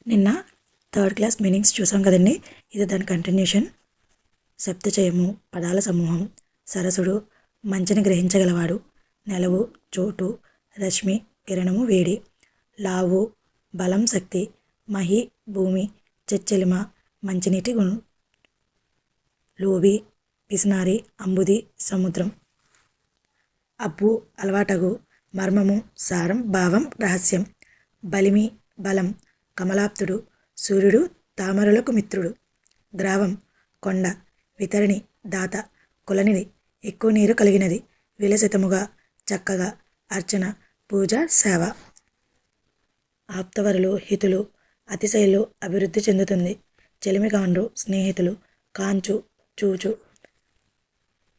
నిన్న third class meanings చూసాం కదండి. ఇది దాని కంటిన్యూషన్. సప్తచయము పదాల సమూహం. సరసుడు మంచిని గ్రహించగలవాడు. నెలవు చోటు, రశ్మి కిరణము వేడి. లావు బలం శక్తి. మహి భూమి, చెచ్చెలిమ మంచినీటి గుణం. లోబి పిసినారి, అంబుది సముద్రం. అబ్బు అలవాటగు. మర్మము సారం, భావం, రహస్యం. బలిమి బలం, కమలాప్తుడు. సూర్యుడు తామరులకు మిత్రుడు. గ్రావం కొండ. వితరణి దాత, కొలనిది, ఎక్కువ నీరు కలిగినది. విలసితముగా, చక్కగా. అర్చన పూజ, సేవ. ఆప్తవరులు హితులు. అతిశయులు అభివృద్ధి చెందుతుంది. చెలిమిగాండ్రు స్నేహితులు. కాంచు చూచు.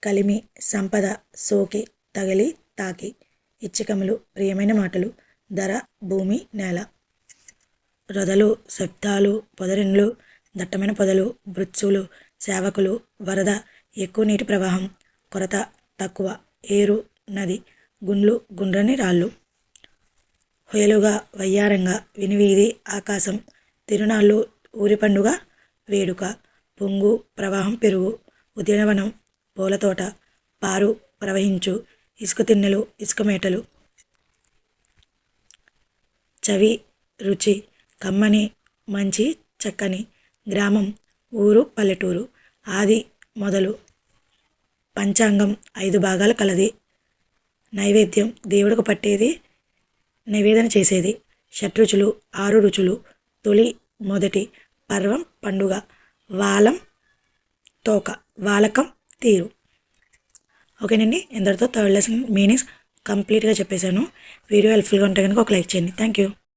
కలిమి సంపద, సోకి తగిలి తాకి. ఇచ్చికములు ప్రియమైన మాటలు. ధర భూమి నేల. రొదలు శబ్దాలు, పొదరిండ్లు, దట్టమైన పొదలు, బృత్సులు, సేవకులు. వరద ఎక్కువ నీటి ప్రవాహం. కొరత తక్కువ. ఏరు నది. గుండ్లు గుండ్రని రాళ్ళు. హొయలుగా వయ్యారంగా. వినివీధి ఆకాశం. తిరునాళ్ళు ఊరి పండుగ వేడుక. పొంగు ప్రవాహం పెరుగు. ఉద్యానవనం పూలతోట. పారు ప్రవహించు. ఇసుక తిన్నెలు ఇసుక మేటలు. చవి రుచి. కమ్మని మంచి చక్కని. గ్రామం ఊరు పల్లెటూరు. ఆది మొదలు. పంచాంగం 5 భాగాలు కలది. నైవేద్యం దేవుడికి పట్టేది, నివేదన చేసేది. షట్రుచులు 6 రుచులు. తొలి మొదటి. పర్వం పండుగ. వాలం తోక. వాలకం తీరు. ఓకేనండి, ఇంతటితో థర్డ్ లెసన్ మీనింగ్స్ కంప్లీట్గా చెప్పేశాను. వీడియో హెల్ప్ఫుల్గా ఉంటే కనుక ఒక లైక్ చేయండి. Thank you.